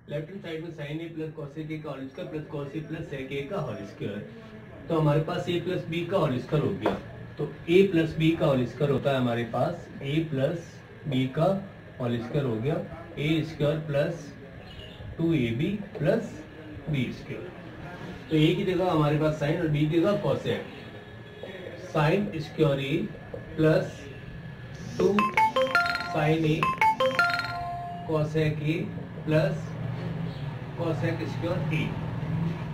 Left hand side में sine a plus cos a के का whole square plus cos a plus sec a का whole square. तो हमारे पास ए प्लस बी का होल स्क्वायर हो गया। तो ए प्लस बी का होल स्क्वायर होता है हमारे पास ए प्लस बी का होल स्क्वायर हो गया ए square plus 2ab plus b square. तो ए की जगह हमारे पास साइन और बी की जगह cosec. Sine square A plus 2 sine A cosec A plus cosec square A.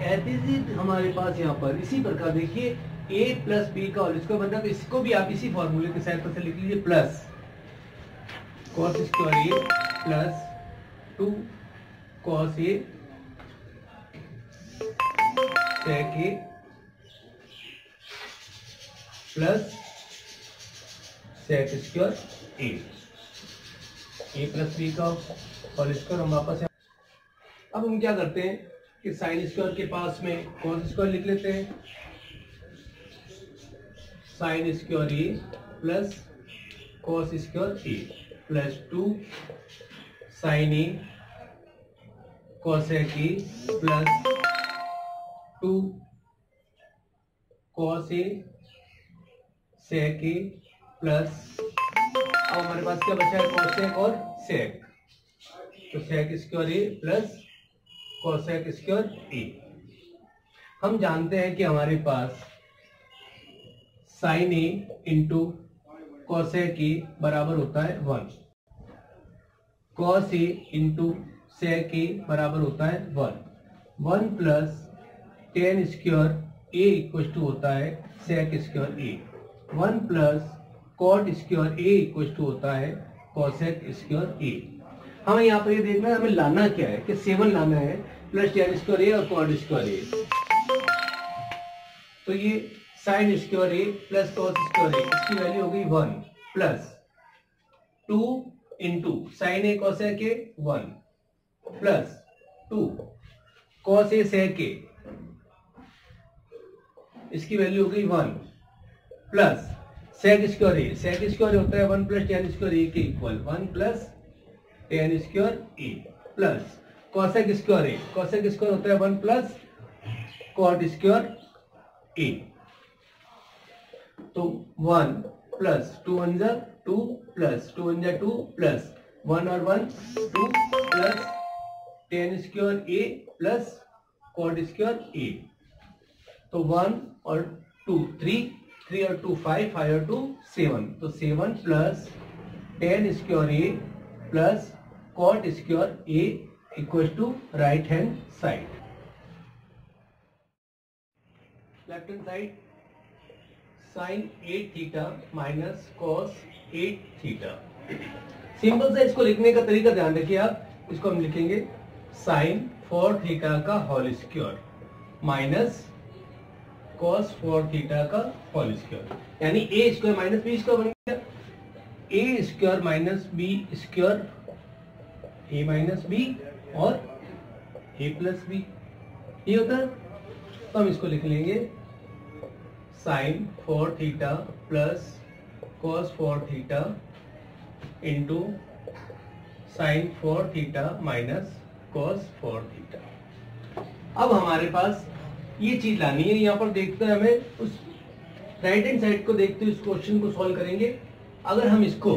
एज हमारे पास यहाँ पर इसी प्रकार देखिए a प्लस बी का होल स्क्वायर बनता है। तो इसको भी आप इसी फॉर्मूले के साथ से लिख लीजिए plus cos square A plus 2 cos A sec A plus sec square A plus B का होल स्क्वायर। हम वापस अब हम क्या करते हैं कि साइन स्क्वायर के पास में कॉस स्क्वायर लिख लेते हैं। Sine square A plus cos square A plus 2 sine A cosec A plus 2 cos A sec A plus अब हमारे पास क्या बचा है कॉसेक और सेक। तो sec square A plus cosec square a. हम जानते हैं कि हमारे पास sine a into cosec a बराबर होता है 1, कॉस ए इंटू सेक ए बराबर होता है 1 plus tan square A equal to होता है sec square A. 1 plus cot square A equal to होता है कॉसेक स्क्वायर ए। हमें यहाँ पर ये देखना है हमें लाना क्या है कि 7 लाना है प्लस टेन स्क्वायर ए और कॉट स्क्वायर ए। तो ये sine square A plus cos square a इसकी वैल्यू हो गई 1 plus 2 into sine A cosec a 1 plus 2 cos A sec a इसकी वैल्यू हो गई 1 प्लस सेक स्क्वायर होता है 1 प्लस टेन स्क्वायर ए के इक्वल 1 प्लस टेन स्क्वायर ए प्लस कॉसेक स्क्वायर होता है 1 प्लस कॉट स्क्वायर ए। तो 1 प्लस 2 1 जा 2 प्लस 2 1 जा 2 प्लस 1 और 1 2 plus tan square A plus cot square a. तो 1 और 2 3 और 2 5 और 2 7। तो 7 plus tan square A plus cot square A equal to right hand side. Left hand side sine 8 theta minus cos 8 theta. Simple सा इसको लिखने का तरीका ध्यान रखिए आप। इसको हम लिखेंगे साइन 4 थीटा का whole square minus cos 4 theta का होल स्क्वायर, यानी A square minus B square बन गया। ए square minus B square A minus B और ए प्लस बी ये होता है। तो हम इसको लिख लेंगे sine 4 theta plus cos 4 theta into sine 4 theta minus cos 4 theta. अब हमारे पास ये चीज लानी है। यहाँ पर देखते हैं हमें उस राइट हैंड साइड को देखते हुए इस क्वेश्चन को सॉल्व करेंगे। अगर हम इसको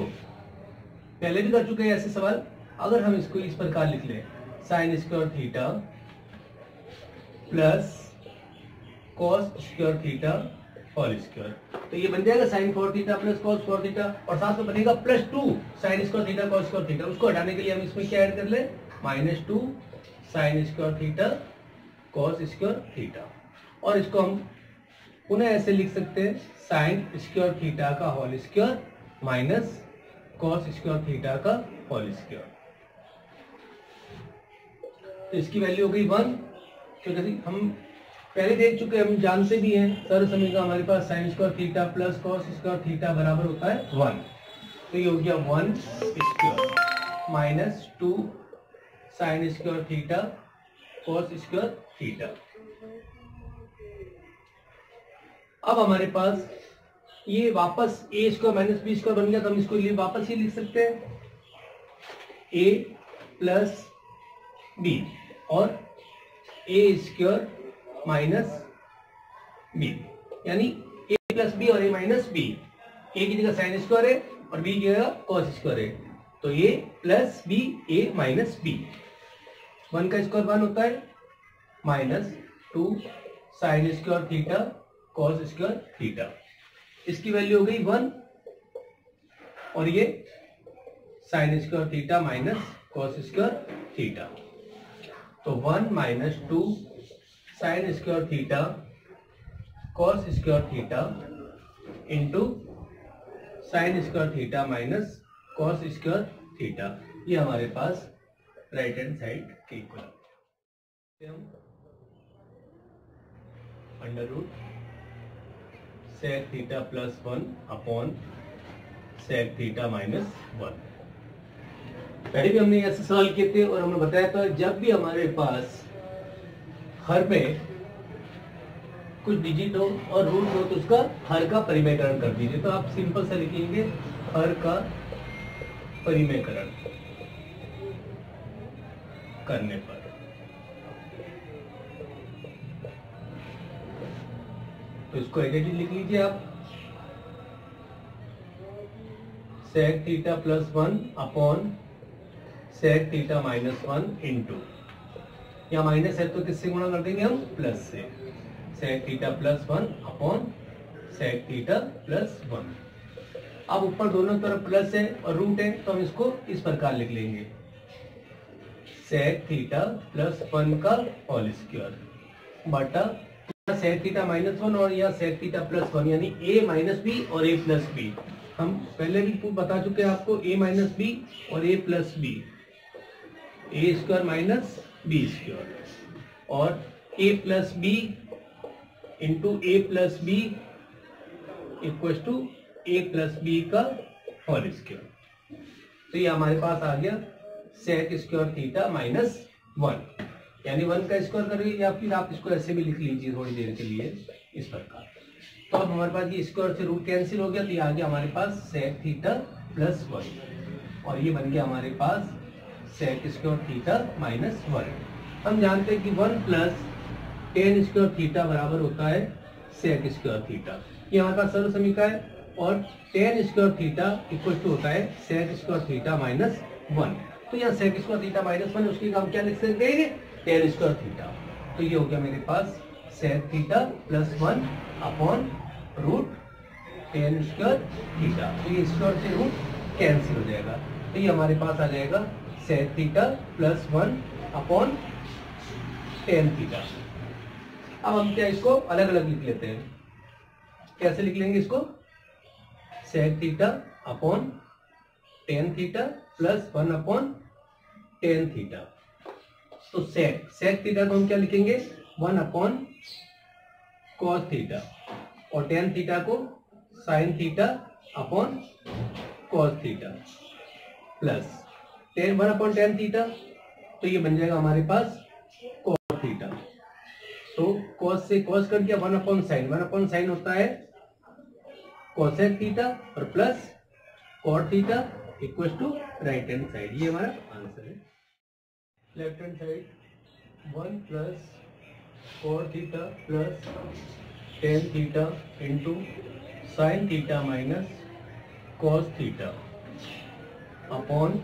पहले भी कर चुके हैं ऐसे सवाल, अगर हम इसको इस प्रकार लिख लें sine square theta plus cos square theta whole square, तो ये बन जाएगा sine 4 theta plus cos 4 theta और साथ में बनेगा plus 2 sine square theta cos square theta. उसको हटाने के लिए हम इसमें क्या ऐड कर ले -2 sine square theta cos square theta. और इसको हम पुनः ऐसे लिख सकते हैं साइन स्क्वायर थीटा का whole square minus cos square theta का होल स्क्वायर। तो इसकी वैल्यू हो गई 1, क्योंकि हम पहले देख चुके हम जानते भी हैं सर्व समीकरण हमारे पास sine square theta plus cos square theta बराबर होता है 1। तो ये हो गया 1 square minus 2 sine square theta cos square theta. अब हमारे पास ये वापस a square minus B square बन गया, तो हम इसको लिए वापस ही लिख सकते हैं a प्लस बी और ए स्क्वायर माइनस बी, यानी ए प्लस बी और ए माइनस बी। ए की जगह साइन स्क्वायर है और बी की जगह कॉस स्क्वायर है, तो ए plus B A minus B. 1 का स्क्वायर 1 होता है, minus 2 sine square theta cos square theta. इसकी वैल्यू हो गई 1 और ये sine square theta minus cos square theta, तो 1 minus 2 sine square theta cos square theta into sine square theta minus cos square theta. ये हमारे पास राइट हैंड साइड के equal under root sec theta plus 1 upon sec theta minus 1। पहले भी हमने ऐसे सवाल किए थे और हमने बताया था जब भी हमारे पास हर में कुछ डिजिट हो और रूट हो तो उसका हर का परिमेयकरण कर दीजिए। तो आप सिंपल से लिखेंगे हर का परिमेयकरण करने पर तो इसको एडिटिव लिख लीजिए आप, sec theta plus 1 upon sec theta minus 1 into, यहाँ माइनस है तो किससे गुणा कर देंगे हम, प्लस से। Sec theta plus 1 upon sec theta plus 1। अब ऊपर दोनों तरफ प्लस है और रूट है तो हम इसको इस प्रकार लिख लेंगे, सेक थीटा प्लस 1 का होल स्क्वायर बटा सेक थीटा माइनस 1 और यहाँ सेक थीटा प्लस 1, यानी ए माइनस बी और ए प्लस बी। हम पहले भी बता चुके हैं आपको ए माइनस बी और ए plus B, a square minus B square और ए plus b into a plus b equal to a plus B का होल स्क्वायर। तो ये हमारे पास आ गया सेक स्क्वायर थीटा माइनस 1, यानी 1 का स्क्वायर करिए या फिर आप इसको ऐसे भी लिख लीजिए थोड़ी देर के लिए इस प्रकार। तो अब हमारे पास ये स्क्वायर से रूट कैंसिल हो गया, तो ये आ गया हमारे पास सेक थीटा प्लस 1 और ये बन गया हमारे पास सेक स्क्वायर थीटा माइनस 1। हम जानते हैं कि 1 प्लस टेन स्क्वायर थीटा बराबर होता है सेक स्क्वायर थीटा, ये हमारे पास सरल समीकरण है, और tan square theta equal to होता है सेक स्क्वायर थीटा माइनस 1। तो यहाँ सेक स्क्वायर थीटा माइनस 1 उसकी हम क्या लिख सकते हैं, टेन स्क्वायर थीटा। तो ये हो गया मेरे पास sec theta plus 1 upon root tan square theta. तो ये स्क्वायर से रूट कैंसिल हो जाएगा, तो ये हमारे पास आ जाएगा sec theta plus 1 upon tan theta. अब हम क्या इसको अलग अलग लिख लेते हैं, कैसे लिख लेंगे इसको, sec theta upon tan theta plus 1 upon tan theta. तो सेक थीटा को हम क्या लिखेंगे, 1 अपॉन कॉस थीटा और टेन थीटा को sine theta upon cos theta plus 1 upon tan theta, तो ये बन जाएगा हमारे पास कॉस थीटा। तो कॉस से कॉस कर दिया, 1 अपॉन साइन होता है कोसेक थीटा और plus cot theta equal to right hand side. ये हमारा आंसर है। Left hand side 1 plus cot theta plus tan theta into sine theta minus cos theta upon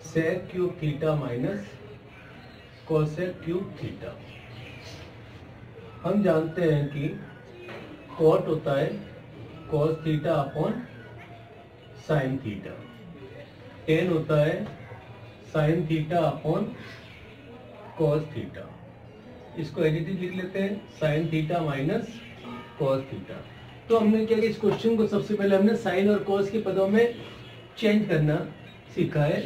sec cube theta minus cosec cube theta. हम जानते हैं कि cot होता है cos theta upon sine theta, tan होता है sine theta upon cos theta. इसको additive लिख लेते हैं, sine theta minus cos theta. तो हमने क्या किया, इस क्वेश्चन को सबसे पहले हमने साइन और कॉस के पदों में चेंज करना सीखा है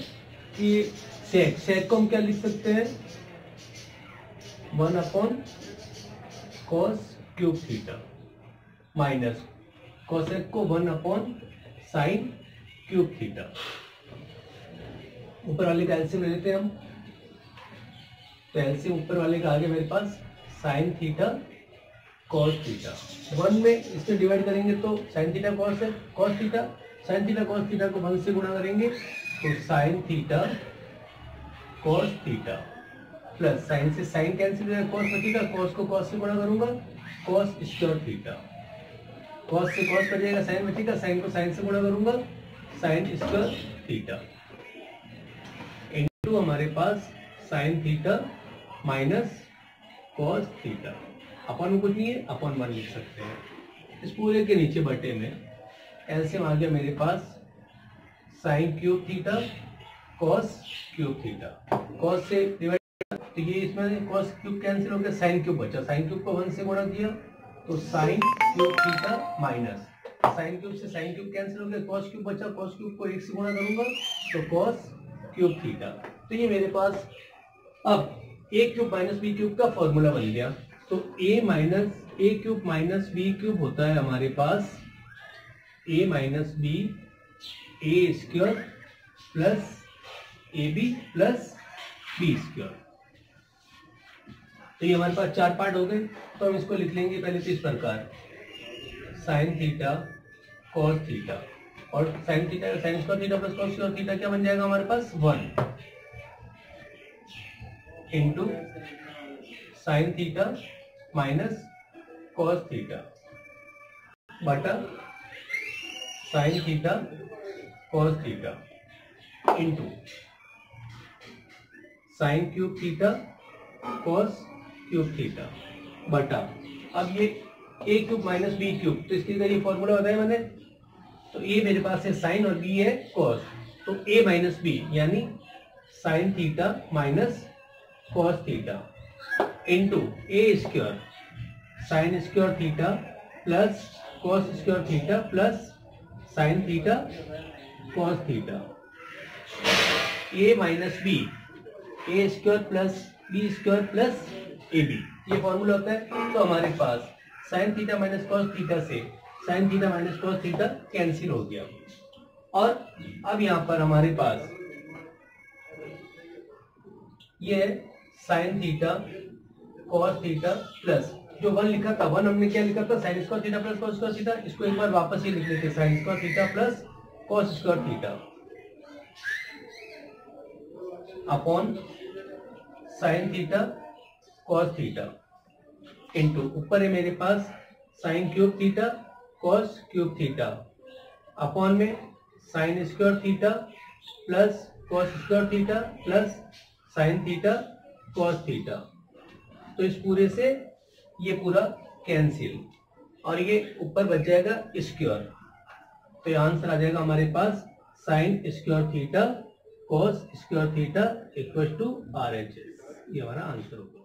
कि सेक को हम क्या लिख सकते हैं, 1 upon cos cube theta minus cosec को 1 अपॉन साइन क्यूब थीटा। ऊपर वाले का एलसीएम ले लेते हैं हम, तो एलसीएम ऊपर वाले का आ गया मेरे पास साइन थीटा कॉस थीटा। 1 में इसमें डिवाइड करेंगे तो साइन थीटा कॉस है cos theta, sign theta cos theta को 1 से गुणा करेंगे तो sign theta cos theta plus sign से साइन कैंसिल हो जाएगा, कॉस बचेगा, कॉस को कॉस से गुणा करूंगा, कॉस स्क्वायर थीटा, कॉस से कॉस बच जाएगा, साइन बचेगा, साइन को साइन से गुणा करूंगा, साइन स्क्वायर थीटा इनटू हमारे पास sine theta minus cos theta. अपन में कुछ नहीं है, अपन 1 लिख सकते हैं। इस पूरे के नीचे बटे में एलसीएम आ गया मेरे पास sine cube theta cos cube theta, cos से डिवाइड, तो ये इसमें कॉस क्यूब कैंसिल हो गया, साइन क्यूब बचा, साइन क्यूब को 1 से गुणा किया तो sine cube theta minus sine cube से साइन क्यूब कैंसिल हो गया, कॉस क्यूब बचा, कॉस क्यूब को 1 से गुणा करूंगा तो कॉस क्यूब थीटा। तो ये मेरे पास अब a cube minus b cube का फॉर्मूला बन गया। तो a cube minus b cube होता है हमारे पास a minus b a square plus a b plus b square. तो ये हमारे पास 4 पार्ट हो गए। तो हम इसको लिख लेंगे पहले तो इस प्रकार साइन थीटा कॉस थीटा, और sine theta sine square theta plus cos square theta क्या बन जाएगा हमारे पास 1 into sine theta minus cos theta बटा sine theta cos theta into sine cube theta cos cube theta बटा, अब ये a cube minus b cube, तो इसके लिए ये फॉर्मूला बताया मैंने। तो ए मेरे पास है साइन और बी है कॉस, तो ए माइनस बी यानी sine theta minus cos theta into a square sine square theta plus cos square theta plus sine theta cos theta, a minus b a square plus b square plus a b, ये formula होता है। तो हमारे पास sine theta minus cos theta से sine theta minus cos theta cancel हो गया, और अब यहां पर हमारे पास ये sine theta cos theta plus जो 1 लिखा था, 1 हमने क्या लिखा था sine square theta plus cos square theta, इसको एक बार वापस ये लिख लेते sine square theta plus cos square theta upon sine theta cos theta into ऊपर है मेरे पास sine cube theta cos cube theta upon में sine square theta plus cos square theta plus sine theta cos theta. तो इस पूरे से ये पूरा कैंसिल और ये ऊपर बच जाएगा स्क्वायर, तो ये आंसर आ जाएगा हमारे पास sine square theta cos square theta equal to RHS, ये हमारा आंसर होगा।